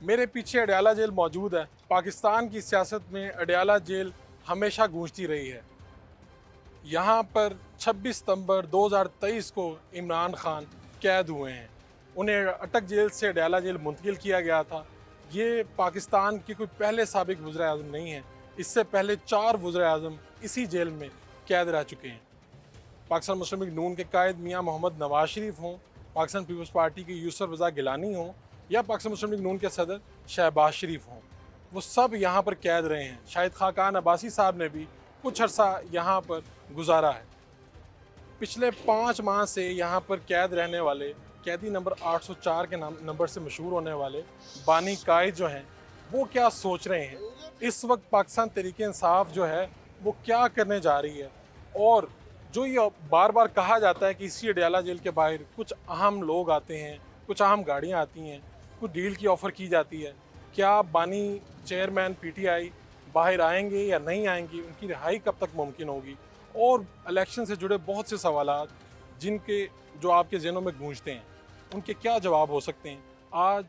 मेरे पीछे अडयाला जेल मौजूद है। पाकिस्तान की सियासत में अडयाला जेल हमेशा गूंजती रही है। यहाँ पर 26 सितंबर 2023 को इमरान खान कैद हुए हैं। उन्हें अटक जेल से अडयाला जेल मुंतकिल किया गया था। ये पाकिस्तान के कोई पहले साबिक वज़ीर आज़म नहीं है। इससे पहले 4 वज़ीर आज़म इसी जेल में कैद रह चुके हैं। पाकिस्तान मुस्लिम लीग नून के कायद मियाँ मोहम्मद नवाज शरीफ हों, पाकिस्तान पीपल्स पार्टी के यूसुफ रज़ा गिलानी हों या पाकिस्तान मुस्लिम लीग नून के सदर शहबाज शरीफ हों, वो सब यहाँ पर कैद रहे हैं। शाहिद खाकान अब्बासी साहब ने भी कुछ अर्सा यहाँ पर गुजारा है। पिछले 5 माह से यहाँ पर कैद रहने वाले कैदी नंबर 804 के नंबर से मशहूर होने वाले बानी कायद जो हैं, वो क्या सोच रहे हैं। इस वक्त पाकिस्तान तहरीक इंसाफ जो है वो क्या करने जा रही है। और जो ये बार बार कहा जाता है कि इसी अडयाला जेल के बाहर कुछ अहम लोग आते हैं, कुछ अहम गाड़ियाँ आती हैं, कुछ डील की ऑफ़र की जाती है, क्या बानी चेयरमैन पीटीआई बाहर आएंगे या नहीं आएंगी, उनकी रिहाई कब तक मुमकिन होगी, और इलेक्शन से जुड़े बहुत से सवालात जिनके जो आपके ज़हनों में गूंजते हैं, उनके क्या जवाब हो सकते हैं। आज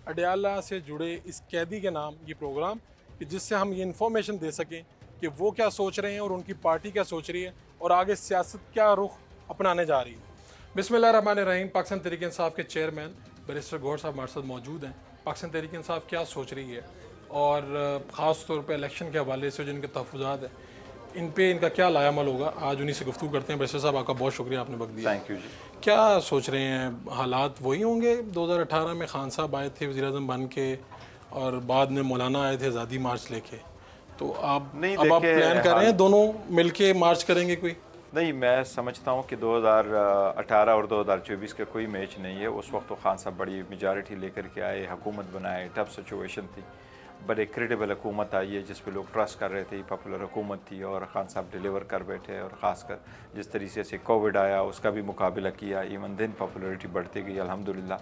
अडयाला से जुड़े इस कैदी के नाम ये प्रोग्राम, कि जिससे हम ये इन्फॉर्मेशन दे सकें कि वो क्या सोच रहे हैं और उनकी पार्टी क्या सोच रही है और आगे सियासत क्या रुख अपनाने जा रही है। बिस्मिल्लाहिर्रहमानिर्रहीम। पाकिस्तान तहरीक इंसाफ के चेयरमैन बैरिस्टर गौहर साहब हमारे साथ मौजूद हैं। पाकिस्तान तहरीक इंसाफ क्या सोच रही है और ख़ास तौर पर इलेक्शन के हवाले से जो इनके तहफ़्फ़ुज़ात हैं, इन पे इनका क्या लायामल होगा, आज उन्हीं से गुफ्तगू करते हैं। बैरिस्टर साहब, आपका बहुत शुक्रिया, आपने वक्त दिया। थैंक यू जी। क्या सोच रहे हैं, हालात वही होंगे 2018 में खान साहब आए थे वज़ीर आज़म बन के और बाद में मौलाना आए थे आज़ादी मार्च लेके, तो आप नहीं, अब आप प्लान कर रहे हैं दोनों मिलके मार्च करेंगे कोई? नहीं, मैं समझता हूँ कि 2018 और 2024 का कोई मैच नहीं है। उस वक्त तो खान साहब बड़ी मेजॉरिटी लेकर के आए, हुकूमत बनाए, टफ सिचुएशन थी, बट एक क्रेडिबल हुकूमत आई है जिस पे लोग ट्रस्ट कर रहे थे, पॉपुलर हुकूमत थी और खान साहब डिलीवर कर बैठे। और ख़ासकर जिस तरीके से कोविड आया उसका भी मुकाबला किया, इवन दिन पॉपुलरिटी बढ़ती गई अल्हम्दुलिल्लाह।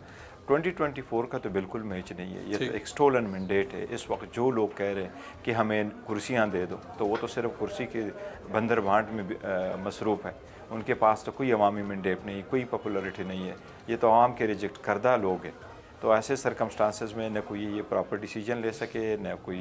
2024 का तो बिल्कुल मैच नहीं है, ये तो एक स्टोलन मैंडेट है। इस वक्त जो लोग कह रहे हैं कि हमें कुर्सियां दे दो, तो वो तो सिर्फ कुर्सी के बंदर बांट में मसरूफ़ है। उनके पास तो कोई अवामी मैंडेट नहीं, कोई पॉपुलरिटी नहीं है। ये तो आवाम के रिजेक्ट करदा लोग हैं। तो ऐसे सरकमस्टांसेस में न कोई ये प्रॉपर डिसीजन ले सके, न कोई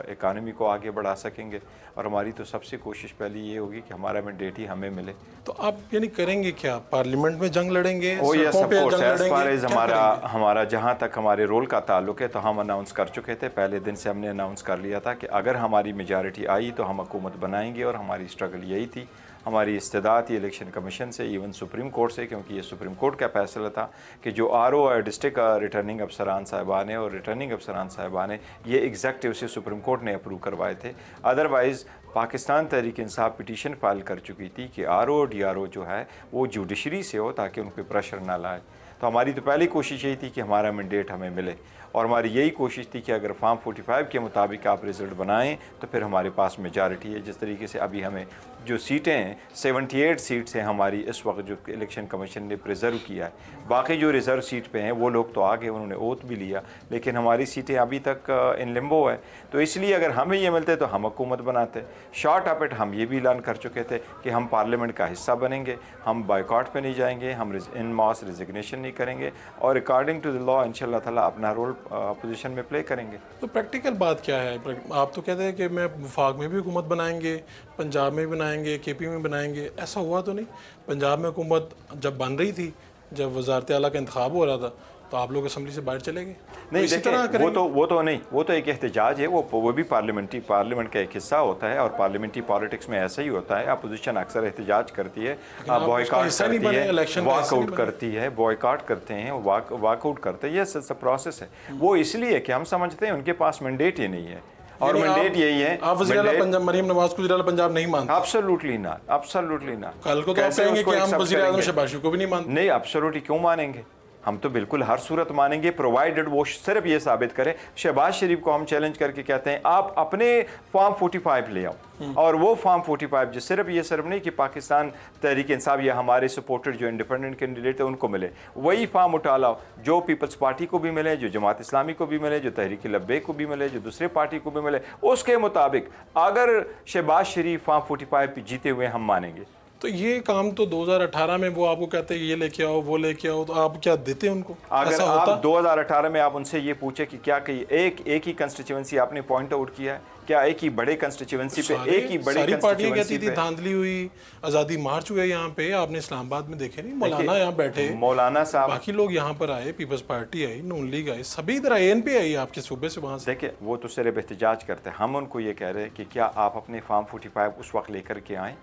इकानमी को आगे बढ़ा सकेंगे। और हमारी तो सबसे कोशिश पहली ये होगी कि हमारा मैंडेट ही हमें मिले। तो आप यानी करेंगे क्या, पार्लियामेंट में जंग लड़ेंगे, oh yes of course, as far as क्या हमारा जहाँ तक हमारे रोल का ताल्लुक है, तो हम अनाउंस कर चुके थे। पहले दिन से हमने अनाउंस कर लिया था कि अगर हमारी मेजॉरिटी आई तो हम हुकूमत बनाएंगे। और हमारी स्ट्रगल यही थी, हमारी इस्तेदाद थी इलेक्शन कमीशन से, इवन सुप्रीम कोर्ट से, क्योंकि ये सुप्रीम कोर्ट का फैसला था कि जो RO और डिस्ट्रिक्ट रिटर्निंग अफसरान साहिबान और रिटर्निंग अफसरान साहिबान ये एग्जेक्टिव से सुप्रीम कोर्ट ने अप्रूव करवाए थे। Otherwise Pakistan Tehreek Insaf petition file कर चुकी थी कि RO और DRO जो है वो जुडिशरी से हो, ताकि उन पर प्रेशर ना लाए। तो हमारी तो पहली कोशिश यही थी कि हमारा मैंडेट हमें मिले। और हमारी यही कोशिश थी कि अगर फॉर्म 45 के मुताबिक आप रिज़ल्ट बनाएं तो फिर हमारे पास मेजॉरिटी है। जिस तरीके से अभी हमें जो सीटें हैं, 78 सीट्स हैं हमारी इस वक्त जो इलेक्शन कमीशन ने प्रिजर्व किया है। बाकी जो रिज़र्व सीट पे हैं वो लोग तो आगे, उन्होंने ओथ भी लिया, लेकिन हमारी सीटें अभी तक इन लिम्बो है। तो इसलिए अगर हमें ये मिलते तो हम हुकूमत बनाते। शॉर्ट ऑफ इट हम ये भी ऐलान कर चुके थे कि हम पार्लियामेंट का हिस्सा बनेंगे, हम बाइकआउट पे नहीं जाएंगे, हम इन मास रिजिग्नेशन नहीं करेंगे और अकॉर्डिंग टू द लॉ इंशाल्लाह ताला अपना रोल अपोजिशन में प्ले करेंगे। तो प्रैक्टिकल बात क्या है? आप तो कहते हैं कि मैं वफाक में भी हुकूमत बनाएंगे, पंजाब में भी बनाएंगे, KP में बनाएंगे, ऐसा हुआ तो नहीं? पंजाब में हुकूमत जब बन रही थी, जब वज़ारत आला का इंतखाब हो रहा था, तो आप लोग असम्बली से बाहर चले गए? नहीं, इसी तरह वो तो नहीं, वो तो एक एहतजाज है, वो भी पार्लियामेंट का एक हिस्सा होता है। और पार्लियामेंटी पॉलिटिक्स में ऐसा ही होता है, अपोजिशन अक्सर एहतजाज करती है, बॉयकॉट करती है, वॉकआउट करती है, बॉयकॉट करते हैं, वॉकआउट करते हैं। ये प्रोसेस है। वो इसलिए कि हम समझते हैं उनके पास मैंडेट ही नहीं है। और मैंडेट यही है। आप वज़ीर आला पंजाब मरीम नवाज को वज़ीर आला पंजाब नहीं मानते? एब्सोल्युटली ना, एब्सोल्युटली ना। कल को तो आप कहेंगे कि हम वज़ीर आज़म शहबाज शरीफ को भी नहीं मानते। नहीं, एब्सोल्युटली क्यों मानेंगे? हम तो बिल्कुल हर सूरत मानेंगे, प्रोवाइडेड वो सिर्फ ये साबित करें। शहबाज शरीफ को हम चैलेंज करके कहते हैं आप अपने फॉर्म 45 ले आओ। और वो फॉर्म 45 जो सिर्फ नहीं कि पाकिस्तान तहरीक इंसाफ या हमारे सपोर्टेड जो इंडिपेंडेंट कैंडिडेट है उनको मिले, वही फॉर्म उठा लाओ जो पीपल्स पार्टी को भी मिले, जो जमात इस्लामी को भी मिले, जो तहरीक लब्बैक को भी मिले, जो दूसरे पार्टी को भी मिले। उसके मुताबिक अगर शहबाज शरीफ फॉर्म 45 जीते हुए हम मानेंगे, तो ये काम तो 2018 में वो आपको कहते हैं ये लेके आओ वो लेके आओ, तो आप क्या देते हैं उनको? अगर ऐसा आप होता? 2018 में आप उनसे ये पूछे कि क्या कही, एक ही कंस्टिट्यूएंसी आपने पॉइंट आउट किया है क्या? एक ही बड़े कंस्टिट्यूएंसी पे, एक ही बड़ी सारी पार्टियां कहती कंस्टिट्यूएंसी थी पे धांधली हुई, आज़ादी मार्च हुए यहाँ पे, आपने इस्लामाबाद में देखे नहीं? मौलाना यहाँ बैठे, मौलाना साहब, बाकी लोग यहाँ पर आए, पीपल्स पार्टी आई, नून लीग आई, सभी इधर ANP आई आपके सूबे से, वहाँ से। देखिए वो तो सिर्फ एहतजाज करते हैं। हम उनको ये कह रहे हैं कि क्या आप अपने फॉर्म 45 उस वक्त लेकर के आए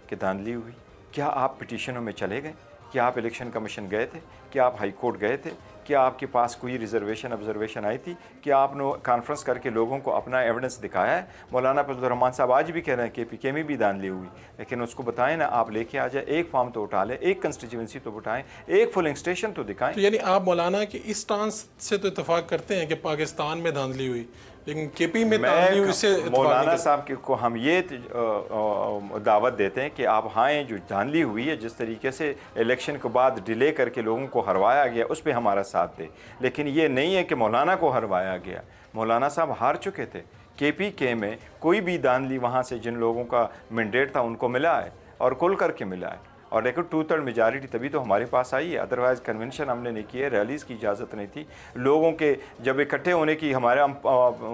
कि धांधली हुई? क्या आप पिटीशनों में चले गए? क्या आप इलेक्शन कमीशन गए थे? क्या आप हाई कोर्ट गए थे? क्या आपके पास कोई रिजर्वेशन ऑब्जर्वेशन आई थी? क्या आपने कॉन्फ्रेंस करके लोगों को अपना एविडेंस दिखाया है? मौलाना फजलुर्रहमान साहब आज भी कह रहे हैं कि PK में भी धांधली हुई, लेकिन उसको बताएं ना, आप लेके आ जाए, एक फॉर्म तो उठा लें, एक कंस्टिट्यूएंसी तो उठाएं, एक पोलिंग स्टेशन तो दिखाएं। तो यानी आप मौलाना के इस स्टांस से तो इतफाक करते हैं कि पाकिस्तान में धांधली हुई, लेकिन KP में धांधली हुई से इत्तेफाक नहीं मौलाना करते। साहब को हम ये दावत देते हैं कि आप हाँ, जो धांधली हुई है, जिस तरीके से इलेक्शन के बाद डिले करके लोगों को हरवाया गया, उस पर हमारा साथ दे, लेकिन ये नहीं है कि मौलाना को हरवाया गया। मौलाना साहब हार चुके थे। KPK में कोई भी धांधली वहाँ से जिन लोगों का मैंडेट था उनको मिला है, और खुल करके मिला है, और देखो 2/3 मेजॉरिटी तभी तो हमारे पास आई है। अदरवाइज़ कन्वेंशन हमने नहीं किए, रैलीज़ की इजाज़त नहीं थी। लोगों के जब इकट्ठे होने की हमारे हम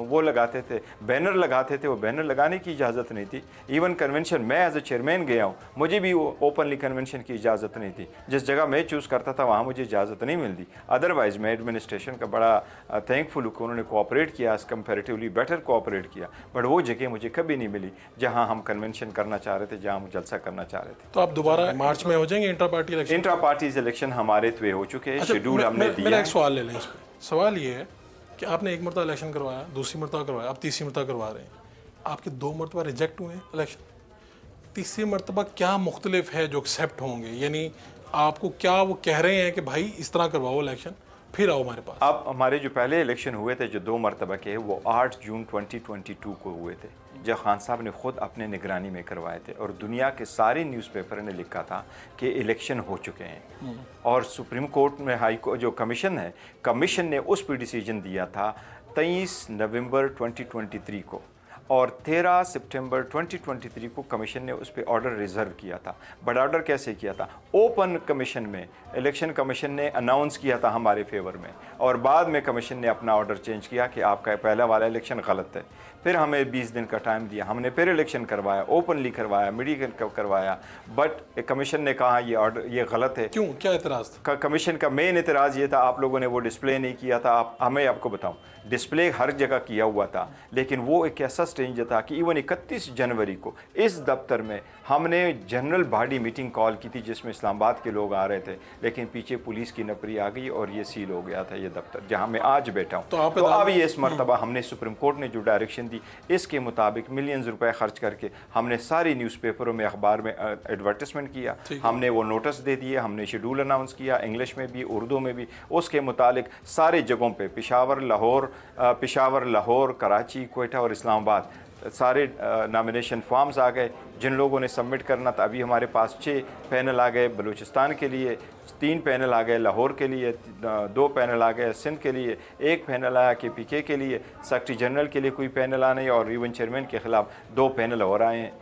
वो लगाते थे, बैनर लगाते थे, वो बैनर लगाने की इजाज़त नहीं थी। इवन कन्वेंशन मैं एज ए चेयरमैन गया हूँ, मुझे भी ओपनली कन्वेंशन की इजाज़त नहीं थी। जिस जगह मैं चूज़ करता था वहाँ मुझे इजाज़त नहीं मिलती। अदरवाइज़ मैं एडमिनिस्ट्रेशन का बड़ा थैंकफुल हूँ कि उन्होंने कोऑपरेट किया, कंपेरेटिवली बेटर कोऑपरेट किया, बट वो जगह मुझे कभी नहीं मिली जहाँ हम कन्वेंशन करना चाह रहे थे, जहाँ हम जलसा करना चाह रहे थे। तो आप दोबारा मार्च में हो जाएंगे inter party election? Intra parties election हमारे तवे हो चुके हैं, शेड्यूल हमने दिया मेरा है। एक सवाल ले लें इस पर। सवाल ये है कि आपने एक मरतबा इलेक्शन करवाया, दूसरी मरतबा करवाया, आप तीसरी मरतबा करवा रहे हैं, आपके 2 मरतबा रिजेक्ट हुए हैं इलेक्शन, तीसरी मरतबा क्या मुख्तलिफ है जो एक्सेप्ट होंगे? यानी आपको क्या वो कह रहे हैं कि भाई इस तरह करवाओ इलेक्शन, फिर आओ हमारे पास? अब हमारे जो पहले इलेक्शन हुए थे, जो 2 मरतबा के, वो 8 जून 2022 को हुए थे, जो खान साहब ने ख़ुद अपने निगरानी में करवाए थे, और दुनिया के सारे न्यूज़पेपर ने लिखा था कि इलेक्शन हो चुके हैं। और सुप्रीम कोर्ट में हाई कोर्ट जो कमीशन है, कमीशन ने उस पर डिसीजन दिया था 23 नवंबर 2023 को, और 13 सितंबर 2023 को कमीशन ने उस पर ऑर्डर रिज़र्व किया था। बट ऑर्डर कैसे किया था? ओपन कमीशन में इलेक्शन कमीशन ने अनाउंस किया था हमारे फेवर में, और बाद में कमीशन ने अपना ऑर्डर चेंज किया कि आपका पहला वाला इलेक्शन गलत है। फिर हमें 20 दिन का टाइम दिया, हमने फिर इलेक्शन करवाया, ओपनली करवाया, मीडिया करवाया, बट कमीशन ने कहा ये ऑर्डर ये गलत है। क्यों, क्या एतराज़ था? कमीशन का मेन एतराज़ ये था, आप लोगों ने वो डिस्प्ले नहीं किया था। आपको बताऊं, डिस्प्ले हर जगह किया हुआ था, लेकिन वो एक ऐसा स्टेज था कि इवन 31 जनवरी को इस दफ्तर में हमने जनरल बॉडी मीटिंग कॉल की थी, जिसमें इस्लामाबाद के लोग आ रहे थे, लेकिन पीछे पुलिस की नफरी आ गई और ये सील हो गया था ये दफ्तर जहां मैं आज बैठा हूं। तो अब ये इस मरतबा हमने सुप्रीम कोर्ट ने जो डायरेक्शन दी, इसके मुताबिक मिलियंस रुपए खर्च करके हमने सारी न्यूज़पेपरों में, अखबार में एडवर्टिजमेंट किया, हमने वो नोटिस दे दिए, हमने शेड्यूल अनाउंस किया, इंग्लिश में भी उर्दू में भी। उसके मुताबिक सारे जगहों पे पेशावर, लाहौर, कराची, कोयटा और इस्लामाबाद सारे नॉमिनेशन फॉर्म्स आ गए। जिन लोगों ने सबमिट करना था, अभी हमारे पास 6 पैनल आ गए, बलूचिस्तान के लिए 3 पैनल आ गए, लाहौर के लिए 2 पैनल आ गए, सिंध के लिए 1 पैनल आया, KPK के लिए, सेक्रेटरी जनरल के लिए कोई पैनल आने, और इवन चेयरमैन के ख़िलाफ़ 2 पैनल और आए हैं।